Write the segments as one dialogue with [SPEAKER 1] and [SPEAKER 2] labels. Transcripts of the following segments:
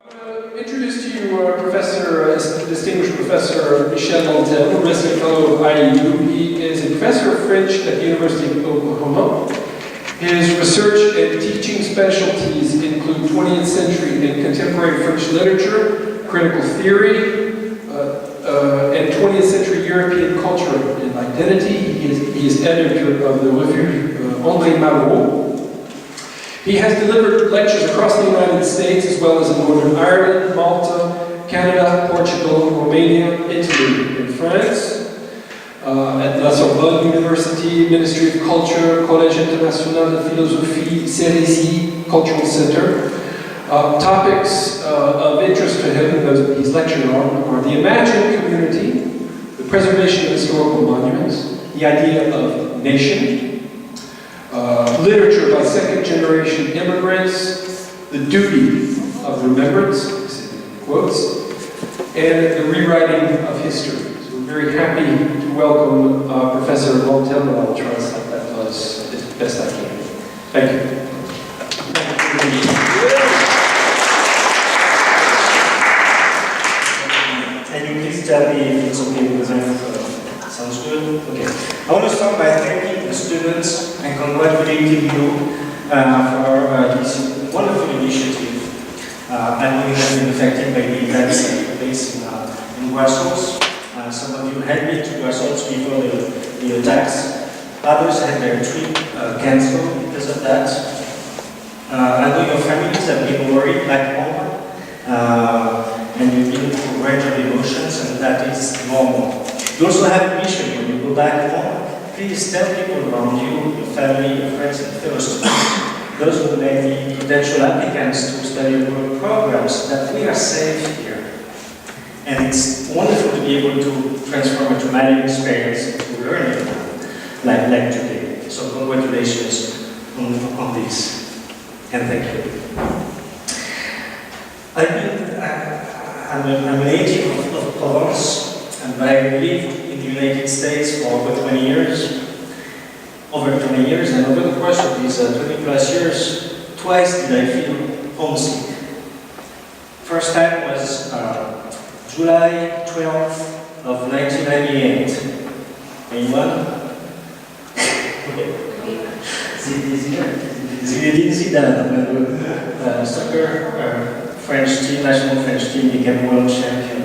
[SPEAKER 1] Introduce to you distinguished Professor Michel Lantelme, resident fellow of IEU. He is a professor of French at the University of Oklahoma. His research and teaching specialties include 20th century and contemporary French literature, critical theory, and 20th century European culture and identity. He is editor of the Revue André Malraux. He has delivered lectures across the United States as well as in Northern Ireland, Malta, Canada, Portugal, Romania, Italy, and France. At La Sorbonne University, Ministry of Culture, Collège International de Philosophie, Cerisy Cultural Center. Topics of interest to him that he's lectured on are the imagined community, the preservation of historical monuments, the idea of nation, literature by second-generation immigrants, the duty of remembrance, quotes, and the rewriting of history. So we're very happy to welcome Professor Lantelme. I'll try to set that as best I can. Thank you.
[SPEAKER 2] Can you please tell me if it's okay because sounds good? Okay. I want to start by thanking the students and congratulating you for this wonderful initiative. I know you have been affected by the events taking place in Brussels. Some of you had been to Brussels before the attacks. Others had their trip cancelled because of that. I know your families have been worried back home. And you've been through a range of emotions, and that is normal. You also have a mission when you go back home. Please tell people around you, your family, your friends, and fellow students, those who may be potential applicants to study abroad programs, that we are safe here. And it's wonderful to be able to transform a traumatic experience into learning, like today. So congratulations on this, and thank you. I'm a native of Provence, and I lived in the United States for over 20 years. And over the course of these 20 plus years, twice did I feel homesick. First time was July 12th of 1998. Anyone? Zinedine Zidane, soccer. National French team became world champion.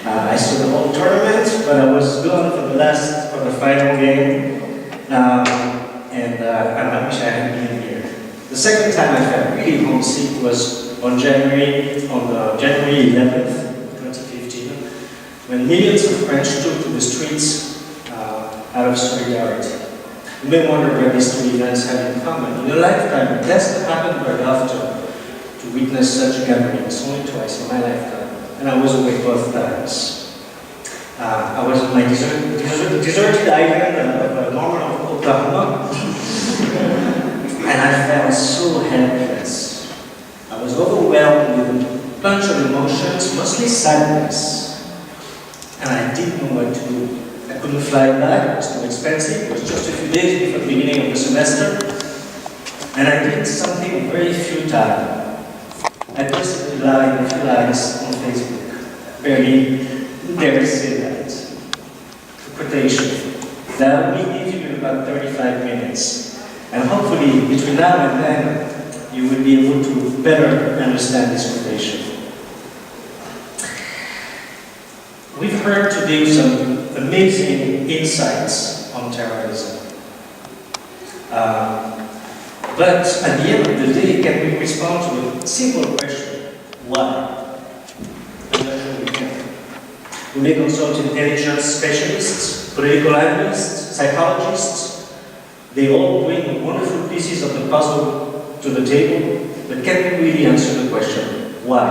[SPEAKER 2] I saw the whole tournament, but I was gone for the final game, and I wish I had been here. The second time I felt really homesick was on January 11th, 2015, when millions of French took to the streets out of solidarity. You may wonder where these two events have in common. In a lifetime, it doesn't happen very often to witness such gatherings, only twice in my lifetime, and I was away both times. I was on my deserted island of Norman, Oklahoma, and I felt so helpless. I was overwhelmed with a bunch of emotions, mostly sadness, and I didn't know what to do. I couldn't fly back, it was too expensive, it was just a few days before the beginning of the semester, and I did something very futile. I posted a few lines on Facebook. Barely dare say that. A quotation. That will give you in about 35 minutes. And hopefully, between now and then, you will be able to better understand this quotation. We've heard today some amazing insights on terrorism. But at the end of the day, can we respond to a simple question? Why? I'm not sure we can. We may consult intelligence specialists, political analysts, psychologists. They all bring wonderful pieces of the puzzle to the table, but can we really answer the question? Why?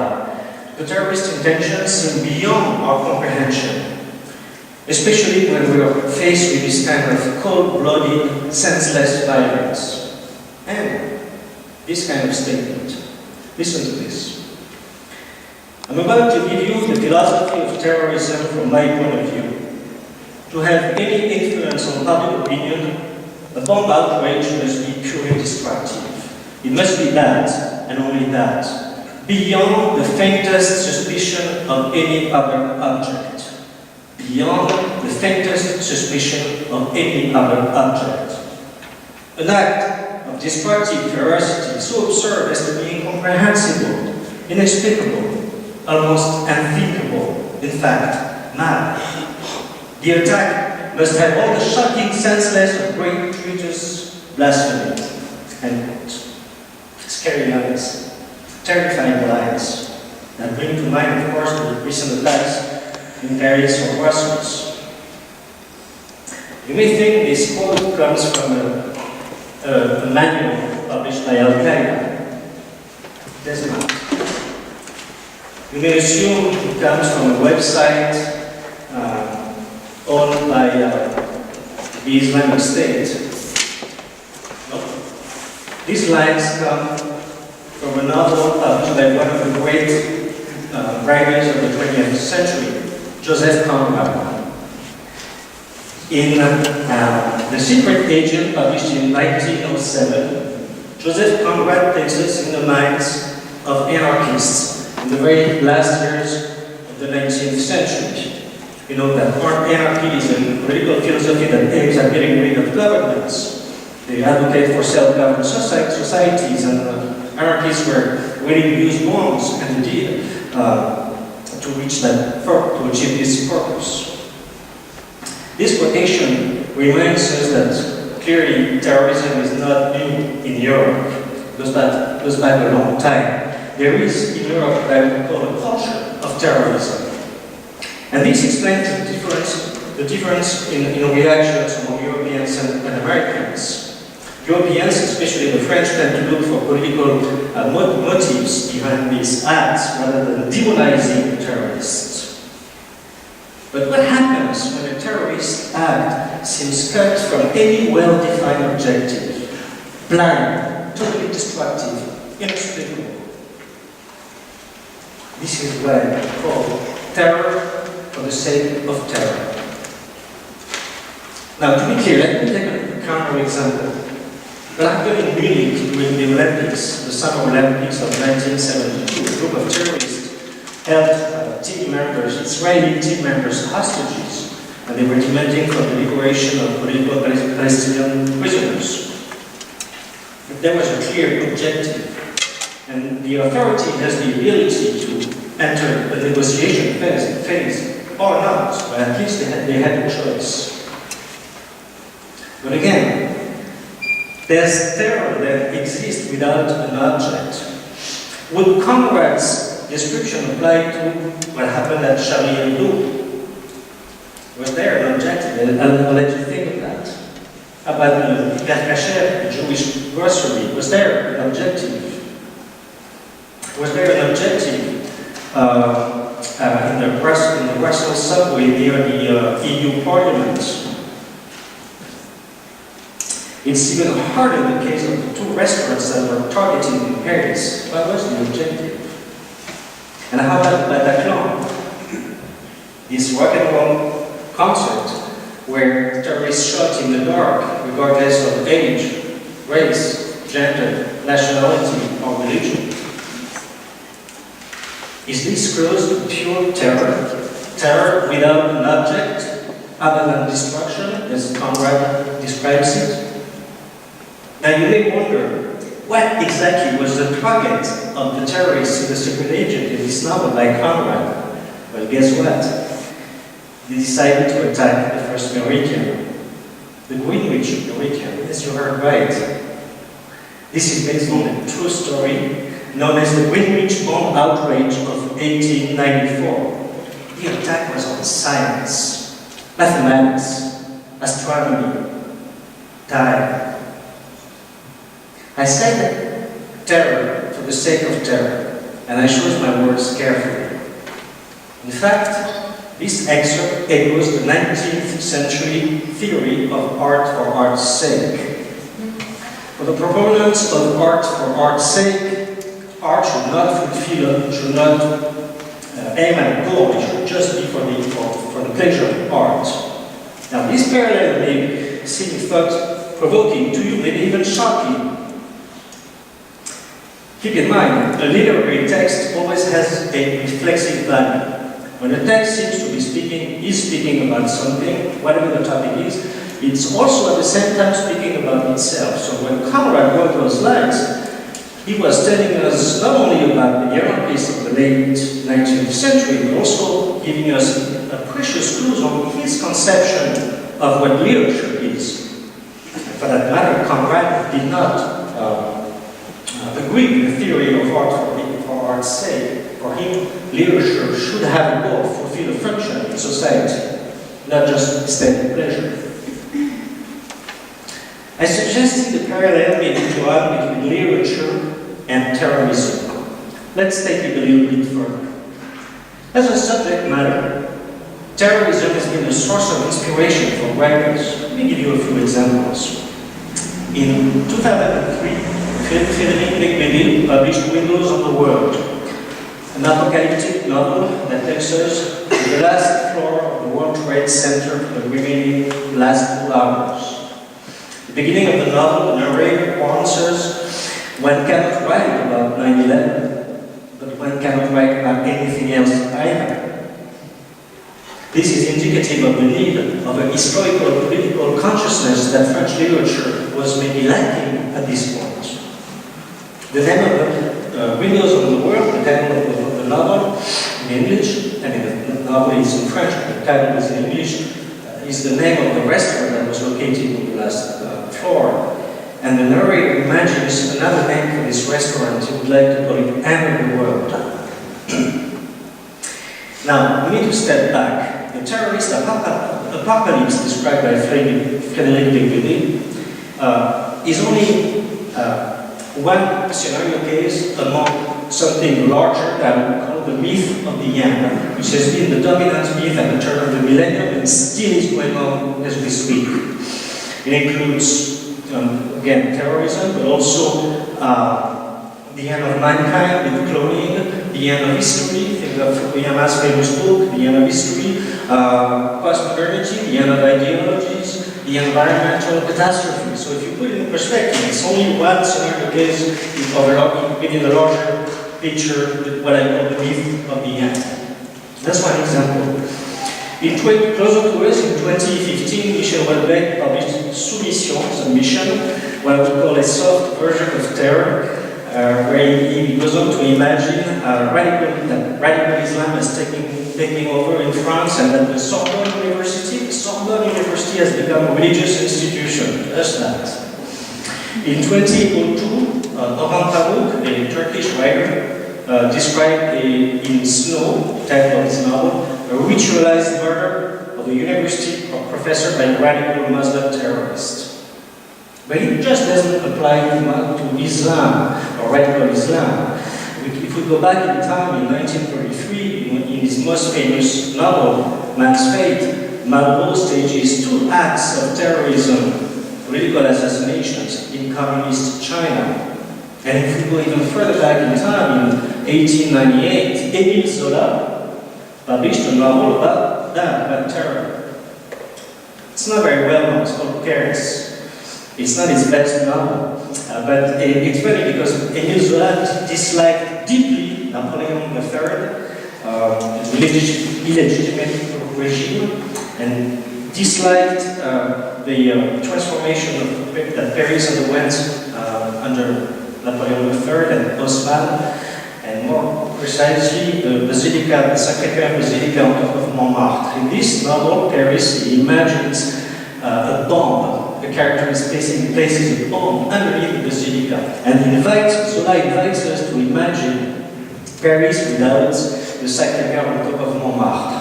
[SPEAKER 2] The terrorist intentions seem beyond our comprehension, especially when we are faced with this kind of cold-blooded, senseless violence. And this kind of statement. Listen to this. I'm about to give you the philosophy of terrorism from my point of view. To have any influence on public opinion, a bomb outrage must be purely destructive. It must be that, and only that, beyond the faintest suspicion of any other object. Beyond the faintest suspicion of any other object. An act of destructive ferocity so absurd as to be incomprehensible, inexplicable, almost unthinkable, in fact, mad. The attack must have all the shocking senseless of great gratuitous blasphemy. And scary lines, terrifying lines, that bring to mind, of course, the recent attacks in Paris or Brussels. You may think this quote comes from a manual published by Al-Qaeda. It does not. You may assume it comes from a website owned by the Islamic State. No. These lines come from a novel published by one of the great writers of the 20th century, Joseph Conrad. In The Secret Agent, published in 1907, Joseph Conrad places in the minds of anarchists in the very last years of the 19th century. You know that anarchy is a political philosophy that aims at getting rid of governments. They advocate for self-governed societies, and anarchists were willing to use bombs and indeed to achieve this purpose. This quotation reminds us that clearly terrorism is not new in Europe. It goes back a long time. There is in Europe what I would call a culture of terrorism. And this explains the difference in reactions among Europeans and Americans. Europeans, especially the French, tend to look for political motives behind these acts rather than demonizing the terrorists. But what happens when a terrorist act seems cut from any well-defined objective, blind, totally destructive, inexplicable? This is what I call terror for the sake of terror. Now, to be clear, let me take a counter-example. What happened in Munich during the Olympics, the Summer Olympics of 1972, a group of terrorists held team members, Israeli team members, hostages, and they were demanding for the liberation of political Palestinian prisoners. But there was a clear objective, and the authority has the ability to enter the negotiation phase or not, but at least they had a choice. But again, there's terror that exists without an object. Would Conrad's description apply to what happened at Charlie Hebdo? Was there an objective? I'll let you think of that. About the Hyper the Jewish grocery, was there an objective? Was there an objective in the Brussels subway near the EU Parliament? It's even harder in the case of the two restaurants that were targeted in Paris. What was the objective? And how about Bataclan? This rock and roll concert where terrorists shot in the dark, regardless of age, race, gender, nationality, or religion. Is this close to pure terror? Terror without an object, other than destruction, as Conrad describes it? Now you may wonder, what exactly was the target of the terrorists in The Secret Agent in this novel by Conrad? Well, guess what? They decided to attack the first Meridian, the Greenwich Meridian. Yes, you heard right. This is based on a true story known as the Greenwich bomb outrage of 1894. The attack was on science, mathematics, astronomy, time. I said terror for the sake of terror, and I chose my words carefully. In fact, this excerpt echoes the 19th century theory of art for art's sake. For the proponents of art for art's sake, art should not aim at a goal, it should just be for the pleasure of art. Now, this parallel may seem thought-provoking to you, maybe even shocking. Keep in mind, a literary text always has a reflexive value. When a text seems to be speaking about something, whatever the topic is, it's also at the same time speaking about itself. So when Conrad wrote those lines, he was telling us not only about the anarchists of the late 19th century, but also giving us a precious clues on his conception of what literature is. For that matter, Conrad did not agree with the theory of art for art's sake. For him, literature should have a goal, fulfill a function in society, not just aesthetic pleasure. I suggested the parallel being drawn between literature and terrorism. Let's take it a little bit further. As a subject matter, terrorism has been a source of inspiration for writers. Let me give you a few examples. In 2003, Philip Breeden published Windows on the World, an apocalyptic novel that takes us to the last floor of the World Trade Center for the remaining last 2 hours. At the beginning of the novel, the narrator warns us, one cannot write about 9/11, but one cannot write about anything else either. This is indicative of the need of a historical political consciousness that French literature was maybe lacking at this point. The name of the Windows on the World, the title of the novel in English, I mean the novel is in French, but the title is in English, is the name of the restaurant that was located on the last floor. And the narrator imagines another name for this restaurant. He would like to call it End of the World. Now, we need to step back. The terrorist apocalypse described by Frédéric Breeden is only one scenario case among something larger that we call the myth of the Yen, which has been the dominant myth at the turn of the millennium and still is going on as we speak. It includes again, terrorism, but also the end of mankind with cloning, the end of history, think of Fukuyama's famous book, The End of History, post-modernity, the end of ideologies, the environmental catastrophe. So if you put it in perspective, it's only one scenario case within the larger picture, what I call the myth of the end. That's one example. Closer to us, in 2015, Michel Lantelme published Submission, what I would call a soft version of terror, where he goes on to imagine that radical Islam is taking over in France, and that the Sorbonne University has become a religious institution. Just that. In 2002, Orhan Pamuk, a Turkish writer, described in Snow, the title of his novel, a ritualized murder of a university professor by a radical Muslim terrorist. But it just doesn't apply to Islam or radical Islam. If we go back in time, in 1933, in his most famous novel, Man's Fate, Malraux stages 2 acts of terrorism, political assassinations in communist China. And if we go even further back in time, in 1898, Émile Zola published a novel about terror. It's not very well known, it's called Paris. It's not his best novel, but it's funny because Émile Zola disliked deeply Napoleon III, his illegitimate regime, and disliked the transformation that Paris underwent under Napoleon III and Haussmann, and more precisely, the Basilica, the Sacré-Cœur Basilica on top of Montmartre. In this novel, Paris, he imagines a bomb. The character is places a bomb underneath the Basilica. And Zola invites us to imagine Paris without the Sacré-Cœur on top of Montmartre.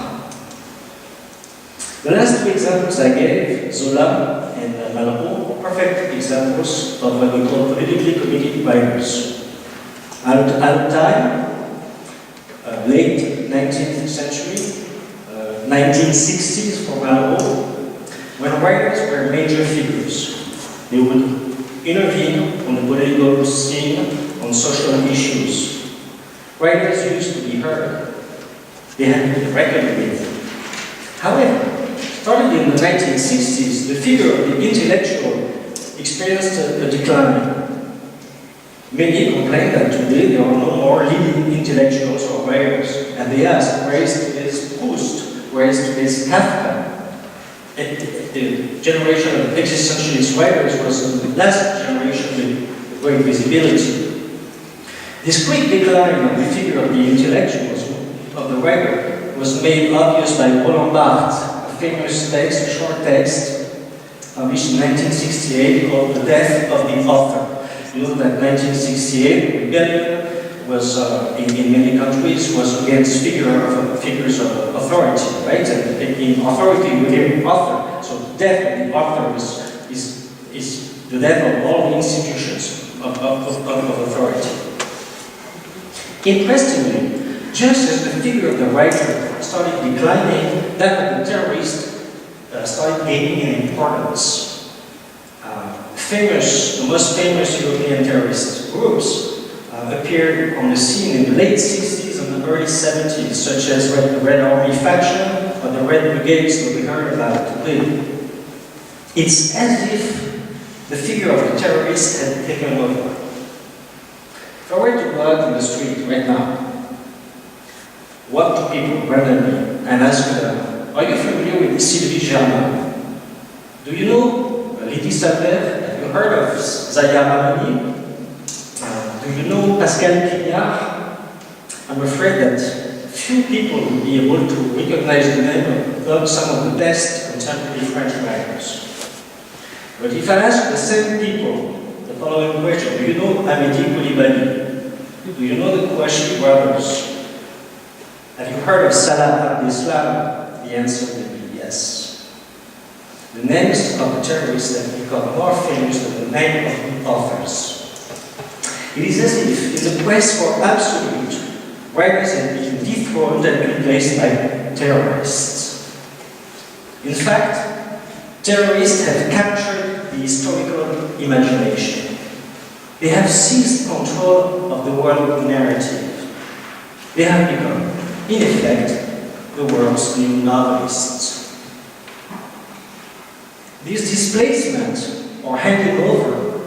[SPEAKER 2] The last 2 examples I gave, Zola and Malraux, are perfect examples of what we call politically committed writers. At time, late 19th century, 1960s for Malraux, when writers were major figures, they would intervene on the political scene on social issues. Writers used to be heard. They had to be reckoned with. However, starting in the 1960s, the figure of the intellectual experienced a decline. Many complain that today there are no more leading intellectuals or writers, and they ask, where is today's Proust? Where is today's Kafka? The generation of existentialist writers was the last generation with great visibility. This quick decline of the figure of the intellectuals, of the writer, was made obvious by Roland Barthes, a famous text, a short text, published in 1968 called The Death of the Author. You know that 1968 rebellion was, in many countries, was against figures of authority, right? And in authority became author. So the death of the author is the death of all the institutions of authority. Interestingly, just as the figure of the writer started declining, that of the terrorist started gaining in importance. The most famous European terrorist groups appeared on the scene in the late 60s and the early 70s, such as the Red Army faction or the Red Brigades that we heard about today. It's as if the figure of the terrorist had taken over. If I were to go out in the street right now, walk to people randomly and ask them, are you familiar with Sylvie Germain? Do you know Lydie Salver? Have you heard of Zaya Ramani? Do you know Pascal Quignard? I'm afraid that few people will be able to recognize the name of some of the best contemporary French writers. But if I ask the same people the following question, do you know Amédée Coulibaly? Do you know the Kouachi brothers? Have you heard of Salah Abdeslam? The answer will be yes. The names of the terrorists have become more famous than the name of the authors. It is as if, in the quest for absolute, writers have been dethroned and replaced by terrorists. In fact, terrorists have captured the historical imagination. They have seized control of the world narrative. They have become, in effect, the world's new novelists. This displacement, or handing over,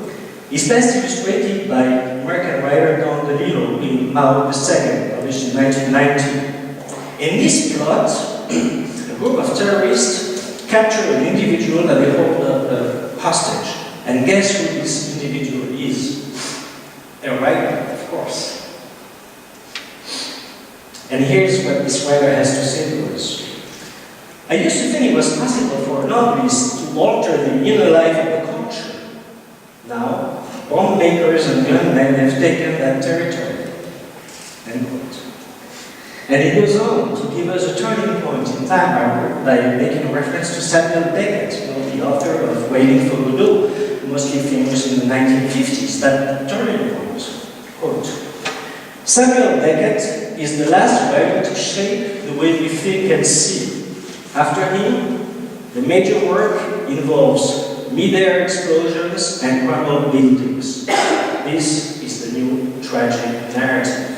[SPEAKER 2] is best illustrated by American writer Don DeLillo in Mao II, published in 1990. In this plot, a group of terrorists capture an individual that they hold hostage. And guess who this individual is? A writer, of course. And here's what this writer has to say to us. I used to think it was possible for a novelist to alter the inner life of the culture. Now, bomb makers and gunmen have taken that territory. End quote. And it goes on to give us a turning point in time by making a reference to Samuel Beckett, the author of Waiting for Godot, mostly famous in the 1950s. That turning point, quote, Samuel Beckett is the last writer to shape the way we think and see. After him, the major work involves mid-air explosions and crumbled buildings. This is the new tragic narrative.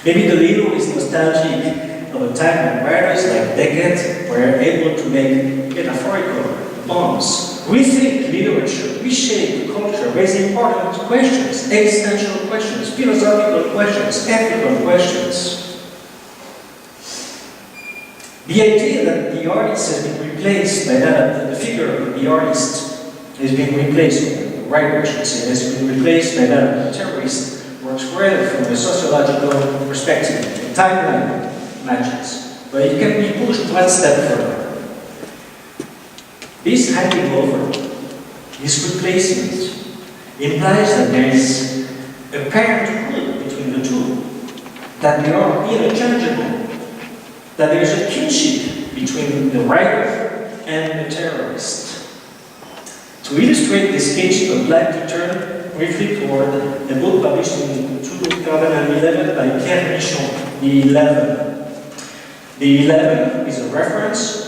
[SPEAKER 2] Maybe DeLillo is nostalgic of a time when writers like Beckett were able to make metaphorical bombs, rethink literature, reshape culture, raise important questions, existential questions, philosophical questions, ethical questions. The idea that the artist has been replaced by that, the figure of the artist has been replaced, the writer, I should say, has been replaced by that of the terrorist, works well from a sociological perspective. The timeline matches, but it can be pushed one step further. This handing over, this replacement, implies that there is a parenthood between the two, that they are interchangeable, that there is a kinship between the writer and the terrorist. To illustrate this kinship, I'd like to turn briefly toward a book published in 2011 by Pierre Michon, The 11. The 11 is a reference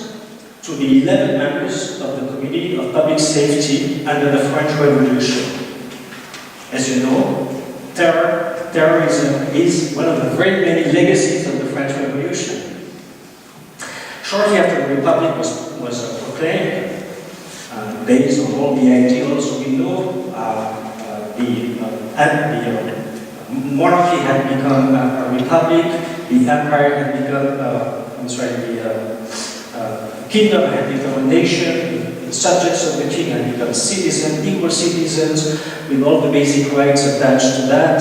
[SPEAKER 2] to the 11 members of the Committee of Public Safety under the French Revolution. As you know, terrorism is one of the very many legacies of the French Revolution. Shortly after the Republic was proclaimed, based on all the ideals we know, the monarchy had become a republic, the empire had become, the kingdom had become a nation, the subjects of the king had become citizens, equal citizens, with all the basic rights attached to that.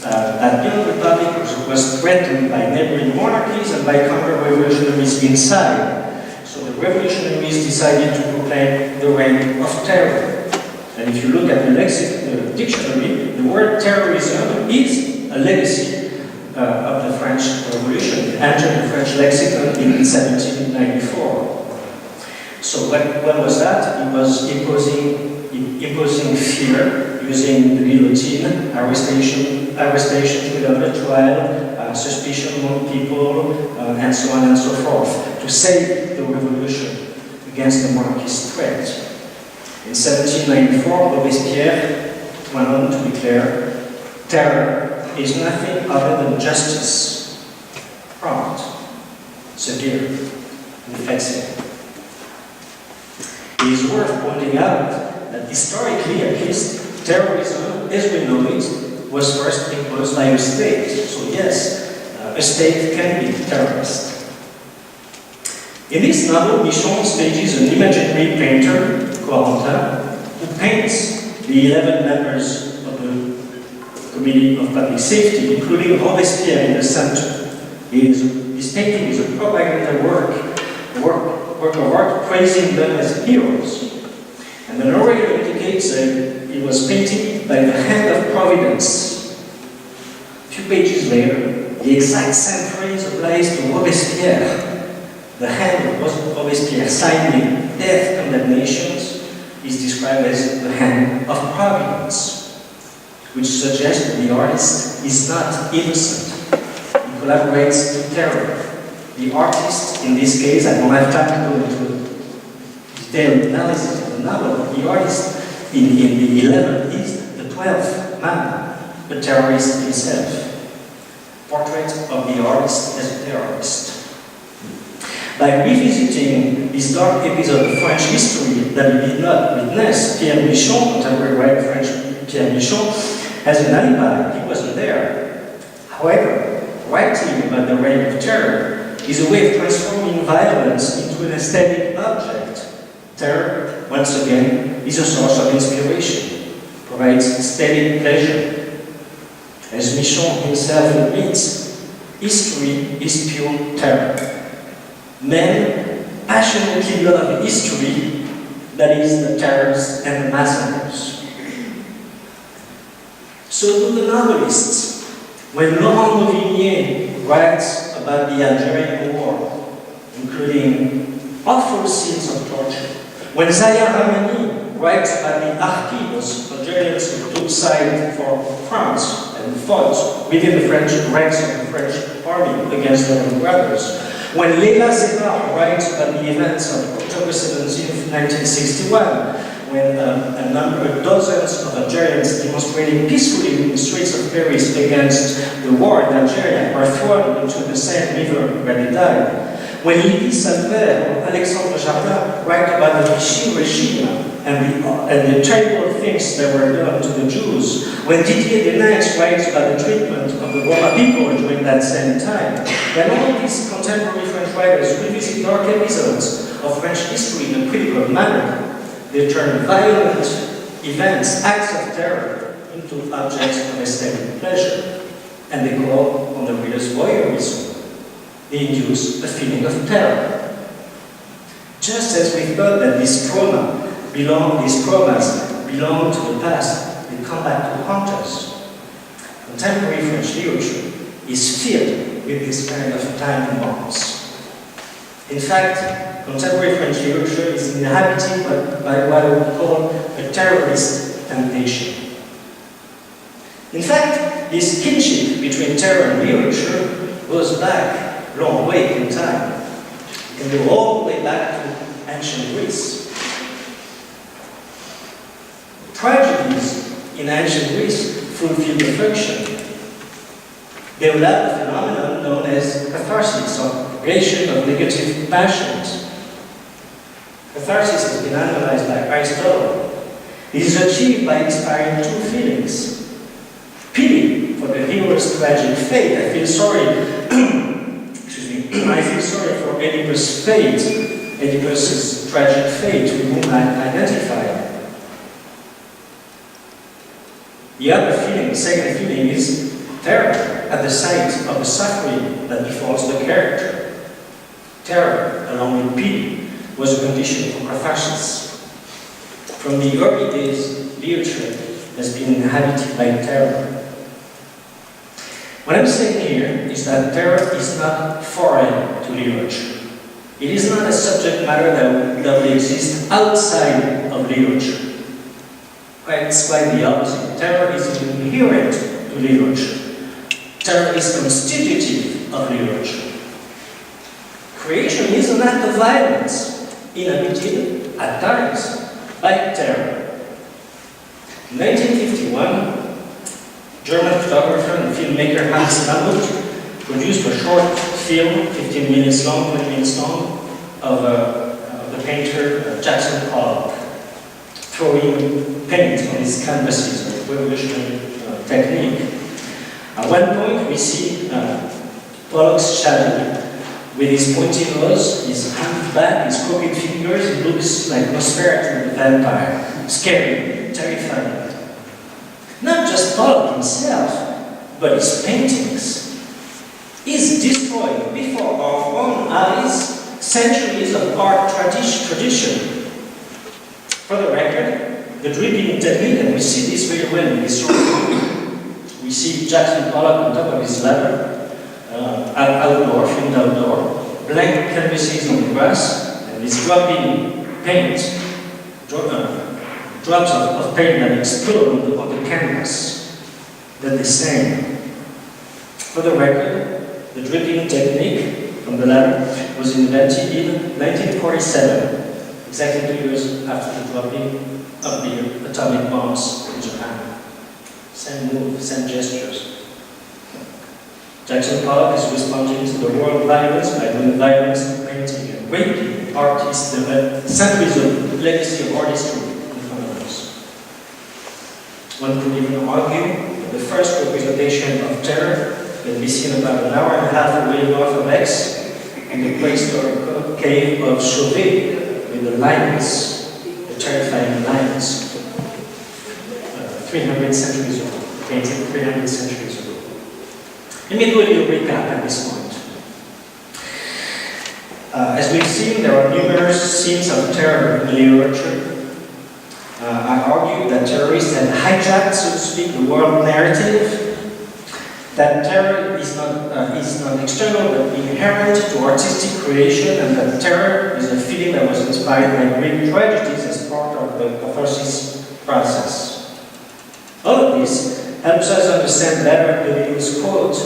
[SPEAKER 2] That young republic was threatened by neighboring monarchies and by counter-revolutionaries inside. So the revolutionaries decided to proclaim the reign of terror. And if you look at the dictionary, the word terrorism is a legacy of the French Revolution. It entered the French lexicon in 1794. So what was that? It was imposing fear, using the guillotine, arrestation without a trial, suspicion among people, and so on and so forth, to save the revolution against the monarchist threat. In 1794, Robespierre went on to declare, terror is nothing other than justice, prompt, severe, and effective. It is worth pointing out that historically, at least, terrorism, as we know it, was first imposed by a state. So yes, a state can be terrorist. In this novel, Michon stages an imaginary painter, Corentin, who paints the 11 members of the Committee of Public Safety, including Robespierre in the center. This painting is a propaganda work of art praising them as heroes. And the narrator indicates that it was painted by the hand of Providence. A few pages later, the exact same phrase applies to Robespierre. The hand of Robespierre signing death condemnations is described as the hand of Providence, which suggests that the artist is not innocent. He collaborates to terror. The artist, in this case, I don't have time to go into detailed analysis of the novel, the artist in the 11th is the 12th man, the terrorist himself. Portrait of the artist as a terrorist. By revisiting this dark episode of French history that we did not witness, Pierre Michon, contemporary writer French Pierre Michon, has an alibi. He wasn't there. However, writing about the reign of terror is a way of transforming violence into an aesthetic object. Terror, once again, is a source of inspiration, provides aesthetic pleasure. As Michon himself admits, history is pure terror. Men passionately love history, that is, the terrors and the massacres. So do the novelists. When Laurent Mauvignier writes about the Algerian War, including awful scenes of torture, when Zaya Ramani writes about the Harkis, Algerians who took side for France and fought within the French ranks of the French army against their own brothers, when Leila Zebar writes about the events of October 17, 1961, when dozens of Algerians demonstrating peacefully in the streets of Paris against the war in Algeria were thrown into the Seine River where they died, when Lydie Salver or Alexandre Jardin write about the Vichy regime and the terrible things that were done to the Jews, when Didier Denaix writes about the treatment of the Roma people during that same time, when all these contemporary French writers revisit dark episodes of French history in a critical manner, they turn violent events, acts of terror, into objects of aesthetic pleasure, and they call on the reader's voyeurism. They induce a feeling of terror. Just as we thought that these traumas belong to the past, they come back to haunt us. Contemporary French literature is filled with this kind of time bombs. In fact, contemporary French literature is inhabited by what I would call a terrorist temptation. In fact, this kinship between terror and literature goes back a long way in time. It can go all the way back to ancient Greece. Tragedies in ancient Greece fulfilled the function. They would have a phenomenon known as catharsis, or purgation of negative passions. Catharsis has been analyzed by Aristotle. It is achieved by inspiring two feelings, pity for the hero's tragic fate. I feel sorry, excuse me, I feel sorry for Oedipus' fate, Oedipus' tragic fate, with whom I identify. The other feeling, the second feeling, is terror at the sight of the suffering that befalls the character. Terror, along with pity, was a condition for catharsis. From the early days, literature has been inhabited by terror. What I'm saying here is that terror is not foreign to literature. It is not a subject matter that will exist outside of literature. It's quite the opposite. Terror is inherent to literature. Terror is constitutive of literature. Creation is an act of violence, inhabited at times by terror. In 1951, German photographer and filmmaker Hans Lamut produced a short film, 15 minutes long, 20 minutes long, of the painter Jackson Pollock, throwing paint on his canvases, a revolutionary technique. At one point, we see Pollock's shadow with his pointy nose, his hand back, his crooked fingers. It looks like Nosferatu the vampire. Scary, terrifying. Not just Pollock himself, but his paintings. He's destroying before our own eyes centuries of art tradition. For the record, the dripping technique, and we see this very well in this short film. We see Jackson Pollock on top of his ladder, outdoor, filmed outdoor, blank canvases on the grass, and he's dropping paint, drops of paint that explode on the canvas that they stain. For the record, the dripping technique from the ladder was invented in 1947, exactly 2 years after the dropping of the atomic bombs in Japan. Same move, same gestures. Jackson Pollock is responding to the world violence by doing violence in painting and raping artists, the centuries of legacy of art history in front of us. One could even argue that the first representation of terror can be seen about an hour and a half away north of Aix, in the prehistoric cave of Chauvet, with the lions, the terrifying lions, 300 centuries ago, painted 300 centuries ago. Let me do a little recap at this point. As we've seen, there are numerous scenes of terror in literature. I argue that terrorists have hijacked, so to speak, the world narrative. That terror is not external but inherent to artistic creation, and that terror is a feeling that was inspired by Greek tragedies as part of the catharsis process. All of this helps us understand better Deleuze's quote,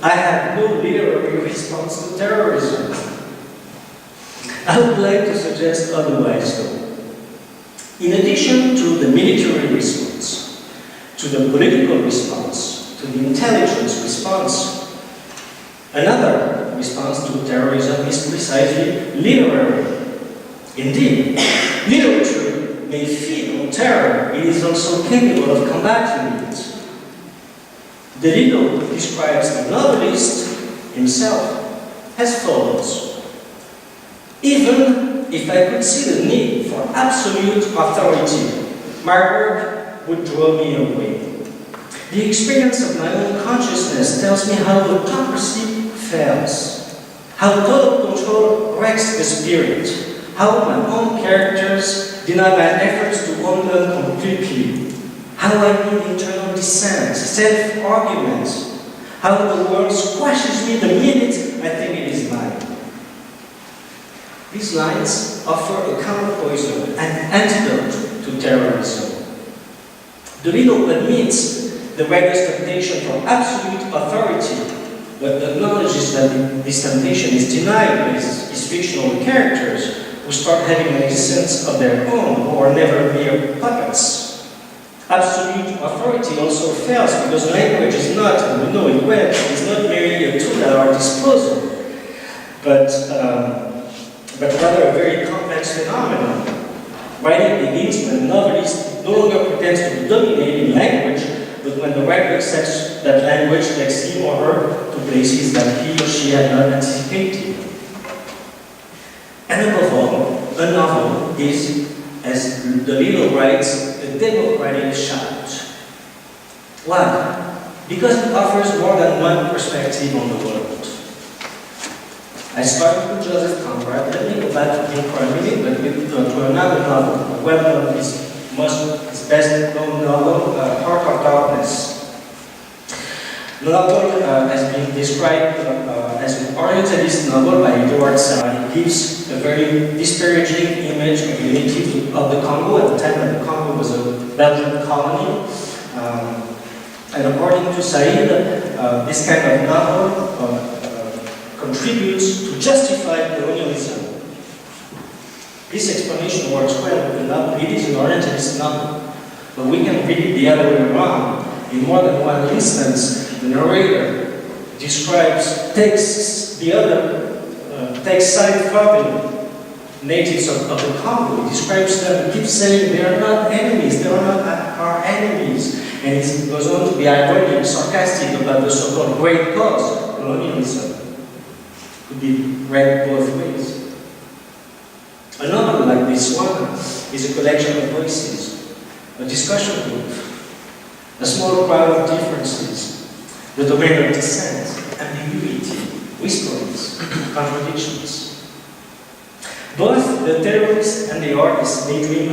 [SPEAKER 2] "I have no literary response to terrorism." I would like to suggest otherwise though. In addition to the military response, to the political response, to the intelligence response, another response to terrorism is precisely literary. Indeed, literature may feed on terror, it is also capable of combating it. Deleuze describes the novelist himself as follows. Even if I could see the need for absolute authority, my work would draw me away. The experience of my own consciousness tells me how autocracy fails, how total control wrecks the spirit, how my own characters deny my efforts to own them completely, how I need internal dissent, self-argument, how the world squashes me the minute I think it is mine. These lines offer a counterpoison, an antidote to terrorism. Deleuze admits the righteous temptation for absolute authority, but acknowledges that this temptation is denied by his fictional characters who start having an existence of their own, who are never mere puppets. Absolute authority also fails because language is not, and we know it well, is not merely a tool at our disposal, but rather a very complex phenomenon. Writing begins when a novelist no longer pretends to be dominating language, but when the writer accepts that language takes him or her to places that he or she had not anticipated. And above all, a novel is, as the little writes, a democratic shout. Why? Because it offers more than one perspective on the world. I started with Joseph Conrad. Let me go back to him for a minute, but to another novel, a well-known, his best-known novel, Heart of Darkness. The novel has been described as an Orientalist novel by Edward Said. It gives a very disparaging image of the native of the Congo at the time that the Congo was a Belgian colony. And according to Said, this kind of novel contributes to justify colonialism. This explanation works well with the novel. It is an Orientalist novel, but we can read it the other way around. In more than one instance, the narrator takes side from natives of the Congo. He describes them and keeps saying they are not enemies, they are not our enemies. And he goes on to be ironic, sarcastic about the so-called great cause, colonialism. Could be read both ways. A novel like this one is a collection of voices, a discussion group, a small crowd of differences, the domain of dissent, ambiguity, whisperings, contradictions. Both the terrorist and the artist may dream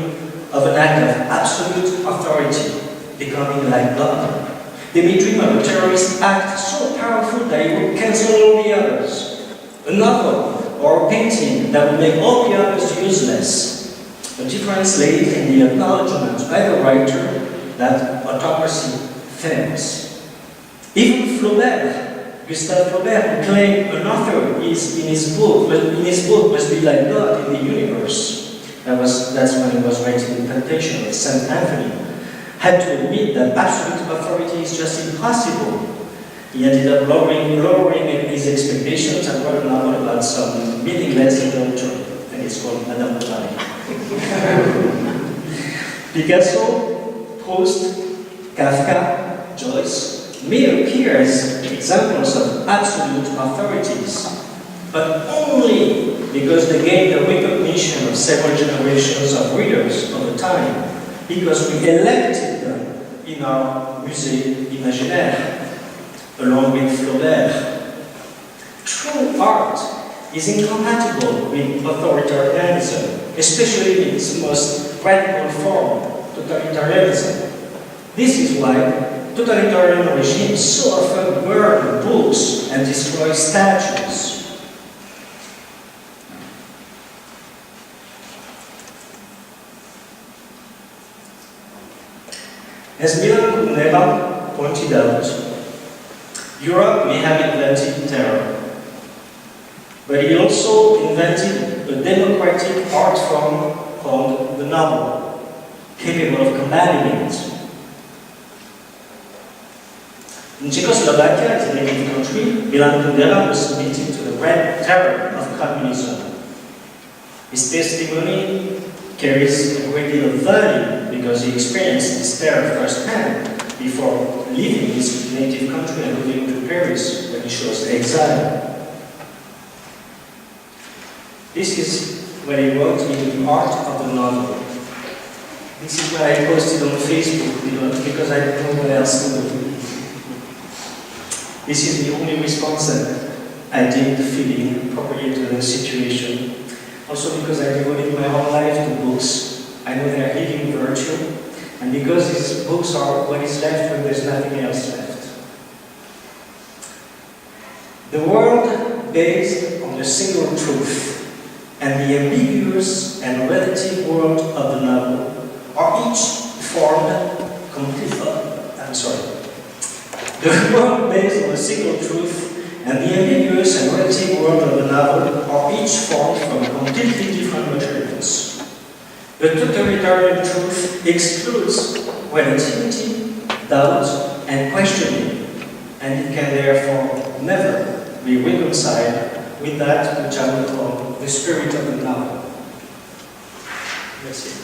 [SPEAKER 2] of an act of absolute authority, becoming like God. They may dream of a terrorist act so powerful that it will cancel all the others. A novel or a painting that would make all the others useless. The difference lays in the acknowledgement by the writer that autocracy fails. Even Gustave Flaubert, who claimed an author is in his book must be like God in the universe. That's when he was writing The Temptation of St. Anthony. Had to admit that absolute authority is just impossible. He ended up lowering his expectations and wrote a novel about some meaningless adultery, and it's called Madame Bovary. Picasso, Proust, Kafka, Joyce may appear as examples of absolute authorities, but only because they gained the recognition of several generations of readers over time, because we elected them in our Musée Imaginaire, along with Flaubert. True art is incompatible with authoritarianism, especially in its most radical form, totalitarianism. This is why totalitarian regimes so often burn books and destroy statues. As Milan Kundera pointed out, Europe may have invented terror, but it also invented a democratic art form called the novel, capable of combating it. In Czechoslovakia, its native country, Milan Kundera was submitted to the red terror of communism. His testimony carries a great deal of value because he experienced this terror firsthand before leaving his native country and moving to Paris when he chose exile. This is what he wrote in The Art of the Novel. This is what I posted on Facebook because I didn't know what else to do. This is the only response that I deemed feeling appropriate to the situation. Also because I devoted my whole life to books. I know their healing virtue. And because these books are what is left when there's nothing else left. The world based on a single truth and the ambiguous and relative world of the novel are each formed The world based on a single truth and the ambiguous and relative world of the novel are each formed from completely different materials. The totalitarian truth excludes relativity, doubt, and questioning, and it can therefore never be reconciled with that which I would call the spirit of the novel. That's it.